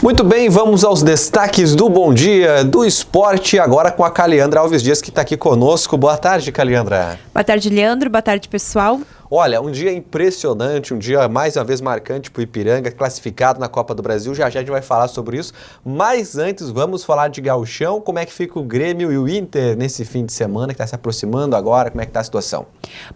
Muito bem, vamos aos destaques do Bom Dia do Esporte, agora com a Caliandra Alves Dias, que está aqui conosco. Boa tarde, Caliandra. Boa tarde, Leandro. Boa tarde, pessoal. Olha, um dia impressionante, um dia mais uma vez marcante para o Ipiranga, classificado na Copa do Brasil. Já a gente vai falar sobre isso, mas antes vamos falar de Gauchão. Como é que fica o Grêmio e o Inter nesse fim de semana que está se aproximando agora? Como é que está a situação?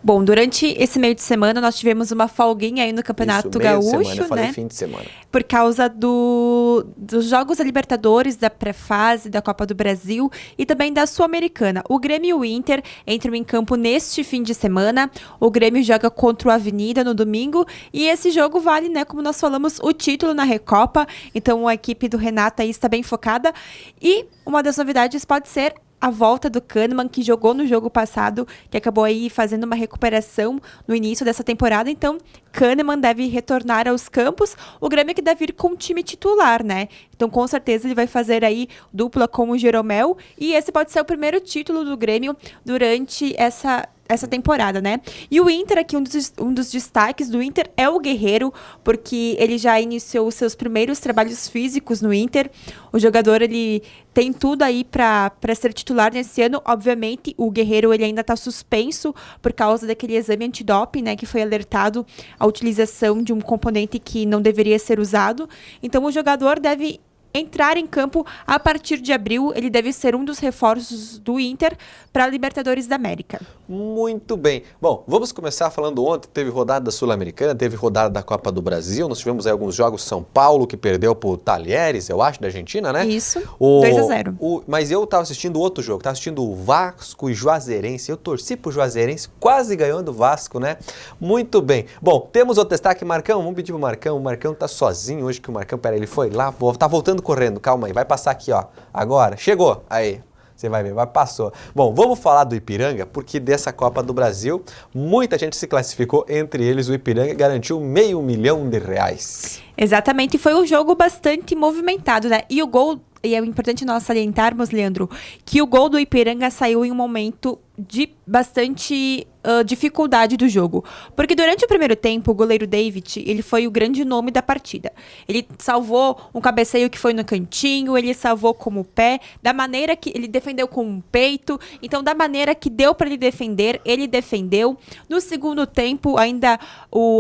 Bom, durante esse meio de semana nós tivemos uma folguinha aí no Campeonato Gaúcho, meio de semana, eu falei né? Fim de semana. Por causa dos Jogos da Libertadores, da pré-fase, da Copa do Brasil e também da Sul-Americana. O Grêmio e o Inter entram em campo neste fim de semana. O Grêmio joga contra o Avenida no domingo e esse jogo vale, né, como nós falamos, o título na Recopa. Então a equipe do Renato aí está bem focada e uma das novidades pode ser a volta do Kahneman, que jogou no jogo passado, que acabou aí fazendo uma recuperação no início dessa temporada. Então, Kahneman deve retornar aos campos. O Grêmio que deve ir com o time titular, né? Então, com certeza, ele vai fazer aí dupla com o Jeromel. E esse pode ser o primeiro título do Grêmio durante essa temporada, né? E o Inter aqui, um dos destaques do Inter é o Guerreiro, porque ele já iniciou os seus primeiros trabalhos físicos no Inter. O jogador, ele tem tudo aí para ser titular nesse ano. Obviamente, o Guerreiro, ele ainda está suspenso por causa daquele exame antidoping, né? Que foi alertado a utilização de um componente que não deveria ser usado. Então, o jogador deve entrar em campo a partir de abril. Ele deve ser um dos reforços do Inter para a Libertadores da América. Muito bem. Bom, vamos começar falando ontem, teve rodada da Sul-Americana, teve rodada da Copa do Brasil, nós tivemos aí alguns jogos, São Paulo que perdeu para o Talheres, eu acho, da Argentina, né? Isso, 2-0. Mas eu estava assistindo outro jogo, estava assistindo o Vasco e Juazeirense, eu torci para o Juazeirense, quase ganhou do Vasco, né? Muito bem. Bom, temos outro destaque, Marcão, vamos pedir pro Marcão, o Marcão tá sozinho hoje, que o Marcão, peraí, ele foi lá, tá voltando correndo, calma aí, vai passar aqui, ó, agora, chegou, aí. Você vai ver, passou. Bom, vamos falar do Ipiranga, porque dessa Copa do Brasil, muita gente se classificou, entre eles o Ipiranga garantiu R$500 mil. Exatamente, foi um jogo bastante movimentado, né? E o gol, e é importante nós salientarmos, Leandro, que o gol do Ipiranga saiu em um momento de bastante dificuldade do jogo. Porque durante o primeiro tempo, o goleiro David, ele foi o grande nome da partida. Ele salvou um cabeceio que foi no cantinho, ele salvou com o pé, da maneira que ele defendeu com o peito. Então, da maneira que deu para ele defender, ele defendeu. No segundo tempo, ainda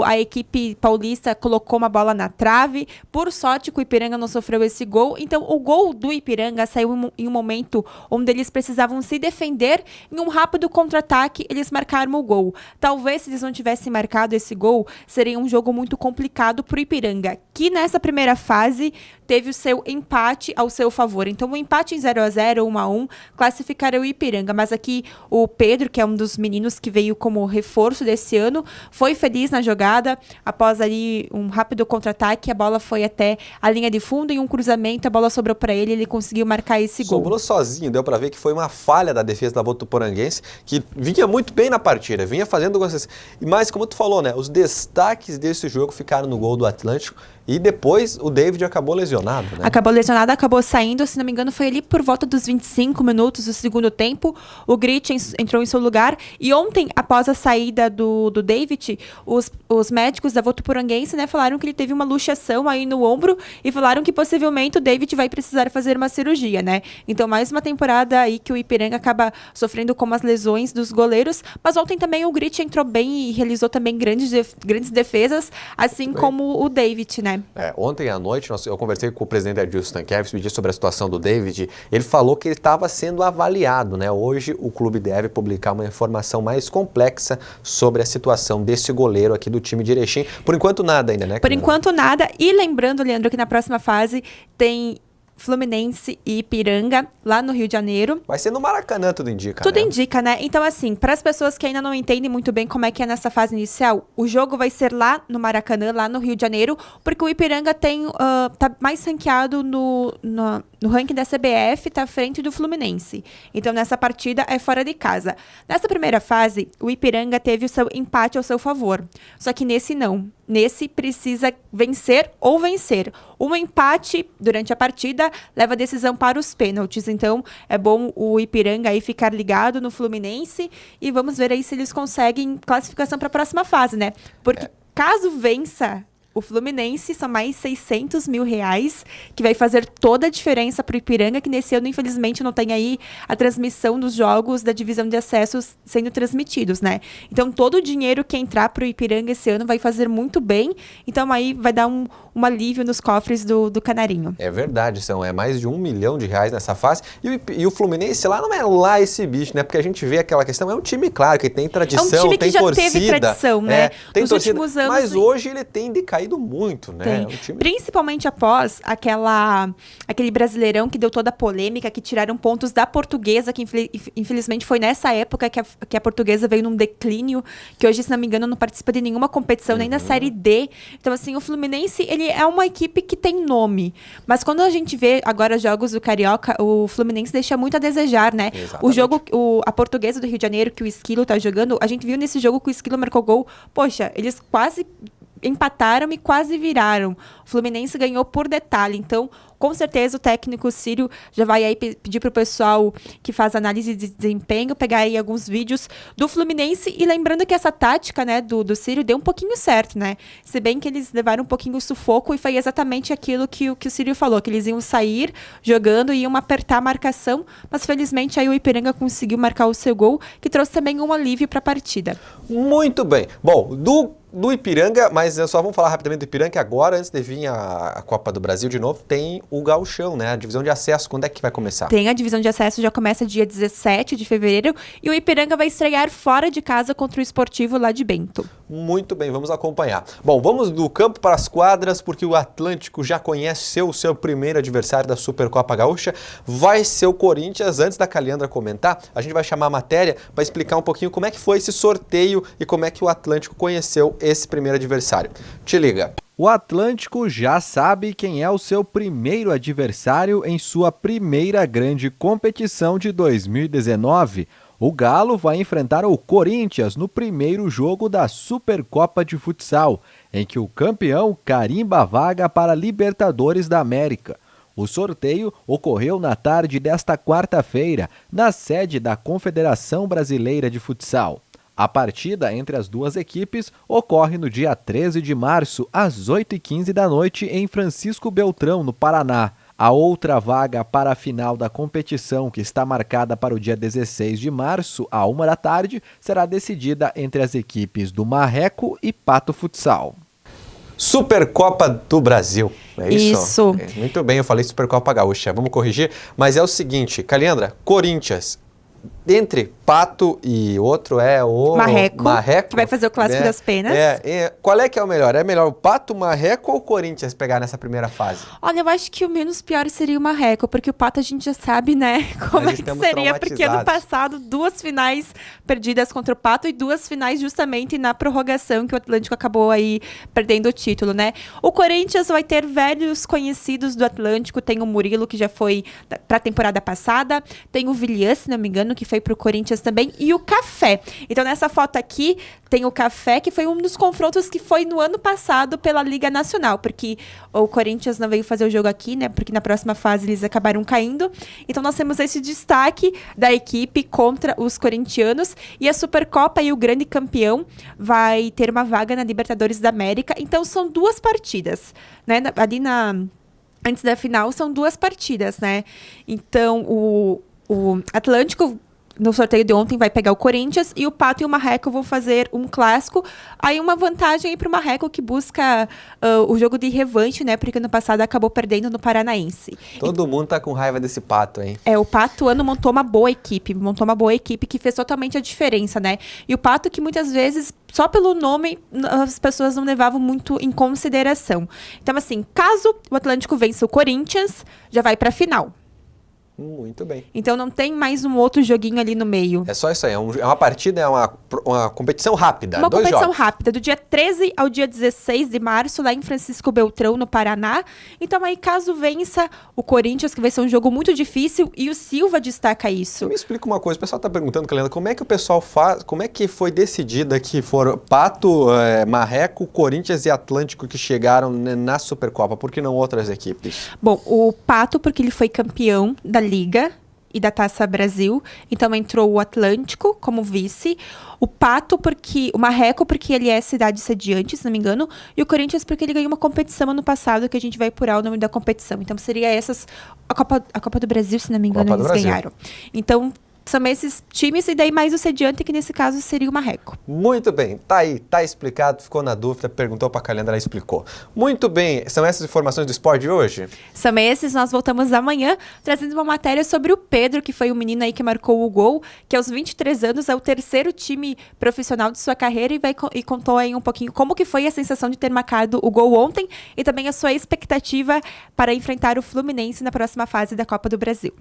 a equipe paulista colocou uma bola na trave. Por sorte, o Ipiranga não sofreu esse gol. Então, o gol do Ipiranga saiu em um momento onde eles precisavam se defender. Em um rápido contra-ataque, eles marcaram o gol. Talvez, se eles não tivessem marcado esse gol, seria um jogo muito complicado para o Ipiranga, que nessa primeira fase teve o seu empate ao seu favor. Então, o empate em 0-0, 1-1, classificaria o Ipiranga. Mas aqui, o Pedro, que é um dos meninos que veio como reforço desse ano, foi feliz na jogada. Após ali um rápido contra-ataque, a bola foi até a linha de fundo e um cruzamento, a bola sobrou para ele conseguiu marcar esse gol. Sobrou sozinho, deu para ver que foi uma falha da defesa da Votuporanguense, que vinha muito bem na partida, vinha fazendo... Mas, como tu falou, né, os destaques desse jogo ficaram no gol do Atlântico. E depois o David acabou lesionado, né? Acabou lesionado, acabou saindo, se não me engano, foi ali por volta dos 25 minutos do segundo tempo. O Grit entrou em seu lugar. E ontem, após a saída do David, os médicos da Votuporanguense, né, falaram que ele teve uma luxação aí no ombro e falaram que possivelmente o David vai precisar fazer uma cirurgia, né? Então, mais uma temporada aí que o Ipiranga acaba sofrendo com as lesões dos goleiros. Mas ontem também o Grit entrou bem e realizou também grandes defesas, assim como o David, né? Ontem à noite eu conversei com o presidente Adilson Stankiewicz, pedi sobre a situação do David. Ele falou que ele estava sendo avaliado, né? Hoje o clube deve publicar uma informação mais complexa sobre a situação desse goleiro aqui do time de Erechim. Por enquanto nada ainda, né? Por enquanto nada. E lembrando, Leandro, que na próxima fase tem Fluminense e Ipiranga, lá no Rio de Janeiro. Vai ser no Maracanã, tudo indica, Tudo indica, né? Então, assim, para as pessoas que ainda não entendem muito bem como é que é nessa fase inicial, o jogo vai ser lá no Maracanã, lá no Rio de Janeiro, porque o Ipiranga tá mais ranqueado no ranking da CBF, tá à frente do Fluminense. Então, nessa partida é fora de casa. Nessa primeira fase, o Ipiranga teve o seu empate ao seu favor. Só que nesse não. Nesse precisa vencer ou vencer. Um empate durante a partida leva a decisão para os pênaltis. Então, é bom o Ipiranga aí ficar ligado no Fluminense e vamos ver aí se eles conseguem classificação para a próxima fase, né? Porque caso vença o Fluminense são mais 600 mil reais, que vai fazer toda a diferença para o Ipiranga, que nesse ano, infelizmente, não tem aí a transmissão dos jogos da divisão de acessos sendo transmitidos, né? Então, todo o dinheiro que entrar para o Ipiranga esse ano vai fazer muito bem. Então, aí vai dar um alívio nos cofres do Canarinho. É verdade, são mais de R$1 milhão nessa fase. E o Fluminense lá não é lá esse bicho, né? Porque a gente vê aquela questão, é um time, claro, que tem tradição, é um time que tem já torcida. Teve tradição, né? Tem Nos torcida, últimos anos. mas hoje ele tem decaído muito, né? Tem. Um time... Principalmente após aquele Brasileirão que deu toda a polêmica, que tiraram pontos da Portuguesa, que infelizmente foi nessa época que a Portuguesa veio num declínio, que hoje, se não me engano, não participa de nenhuma competição, nem da Série D. Então, assim, o Fluminense, ele é uma equipe que tem nome. Mas quando a gente vê agora jogos do Carioca, o Fluminense deixa muito a desejar, né? Exatamente. O jogo, a Portuguesa do Rio de Janeiro, que o Esquilo tá jogando, a gente viu nesse jogo que o Esquilo marcou gol. Poxa, eles quase empataram e quase viraram. O Fluminense ganhou por detalhe. Então, com certeza, o técnico Círio já vai aí pedir para o pessoal que faz análise de desempenho pegar aí alguns vídeos do Fluminense. E lembrando que essa tática, né, do Círio deu um pouquinho certo, né? Se bem que eles levaram um pouquinho o sufoco e foi exatamente aquilo que o Círio falou, que eles iam sair jogando e iam apertar a marcação. Mas, felizmente, aí o Ipiranga conseguiu marcar o seu gol, que trouxe também um alívio para a partida. Muito bem. Bom, do Ipiranga, mas só vamos falar rapidamente do Ipiranga, que agora, antes de vir a Copa do Brasil de novo, tem o Gauchão, né? A divisão de acesso, quando é que vai começar? Tem a divisão de acesso, já começa dia 17 de fevereiro, e o Ipiranga vai estrear fora de casa contra o Esportivo lá de Bento. Muito bem, vamos acompanhar. Bom, vamos do campo para as quadras, porque o Atlântico já conhece o seu primeiro adversário da Supercopa Gaúcha, vai ser o Corinthians. Antes da Caliandra comentar, a gente vai chamar a matéria para explicar um pouquinho como é que foi esse sorteio e como é que o Atlântico conheceu esse primeiro adversário. Te liga. O Atlântico já sabe quem é o seu primeiro adversário em sua primeira grande competição de 2019. O Galo vai enfrentar o Corinthians no primeiro jogo da Supercopa de Futsal, em que o campeão carimba a vaga para a Libertadores da América. O sorteio ocorreu na tarde desta quarta-feira, na sede da Confederação Brasileira de Futsal. A partida entre as duas equipes ocorre no dia 13 de março, às 8h15 da noite, em Francisco Beltrão, no Paraná. A outra vaga para a final da competição, que está marcada para o dia 16 de março, à 1h da tarde, será decidida entre as equipes do Marreco e Pato Futsal. Supercopa do Brasil, é isso? Isso. Muito bem, eu falei Supercopa Gaúcha, vamos corrigir, mas é o seguinte, Caliandra, Corinthians, entre Pato e outro é o Marreco, que vai fazer o clássico das penas. Qual é que é o melhor? É melhor o Pato, o Marreco ou o Corinthians pegar nessa primeira fase? Olha, eu acho que o menos pior seria o Marreco, porque o Pato a gente já sabe, né, como é que seria, porque ano passado 2 finais perdidas contra o Pato e 2 finais justamente na prorrogação, que o Atlântico acabou aí perdendo o título, né? O Corinthians vai ter velhos conhecidos do Atlântico, tem o Murilo, que já foi para a temporada passada, tem o Villian, se não me engano, que foi pro Corinthians também, e o Café. Então, nessa foto aqui, tem o Café, que foi um dos confrontos que foi no ano passado pela Liga Nacional, porque o Corinthians não veio fazer o jogo aqui, né? Porque na próxima fase eles acabaram caindo. Então, nós temos esse destaque da equipe contra os corintianos, e a Supercopa e o grande campeão vai ter uma vaga na Libertadores da América. Então, são 2 partidas, né? Antes da final, são 2 partidas, né? Então, o Atlântico, no sorteio de ontem, vai pegar o Corinthians, e o Pato e o Marreco vão fazer um clássico. Aí uma vantagem aí pro Marreco, que busca o jogo de revanche, né? Porque ano passado acabou perdendo no Paranaense. Todo mundo tá com raiva desse Pato, hein? O Pato montou uma boa equipe que fez totalmente a diferença, né? E o Pato, que muitas vezes, só pelo nome, as pessoas não levavam muito em consideração. Então, assim, caso o Atlântico vença o Corinthians, já vai pra final. Muito bem. Então não tem mais um outro joguinho ali no meio. É só isso aí, é uma partida, é uma competição rápida. Uma 2 competição jogos. rápida, do dia 13 ao dia 16 de março, lá em Francisco Beltrão, no Paraná. Então aí, caso vença o Corinthians, que vai ser um jogo muito difícil, e o Silva destaca isso. Me explica uma coisa, o pessoal está perguntando, Caliandra, como é que o pessoal faz, como é que foi decidida que foram Pato, Marreco, Corinthians e Atlântico que chegaram na Supercopa, por que não outras equipes? Bom, o Pato, porque ele foi campeão da Liga, e da Taça Brasil. Então entrou o Atlântico como vice, o Pato, o Marreco, porque ele é cidade sediante, se não me engano, e o Corinthians porque ele ganhou uma competição ano passado, que a gente vai apurar o nome da competição. Então seria essas, a Copa do Brasil, se não me engano, eles ganharam. Então são esses times e daí mais o sediante, que nesse caso seria o Marreco. Muito bem, tá aí, tá explicado, ficou na dúvida, perguntou pra Calenda, ela explicou. Muito bem, são essas informações do esporte de hoje? São esses, nós voltamos amanhã trazendo uma matéria sobre o Pedro, que foi o menino aí que marcou o gol, que aos 23 anos é o terceiro time profissional de sua carreira e contou aí um pouquinho como que foi a sensação de ter marcado o gol ontem e também a sua expectativa para enfrentar o Fluminense na próxima fase da Copa do Brasil.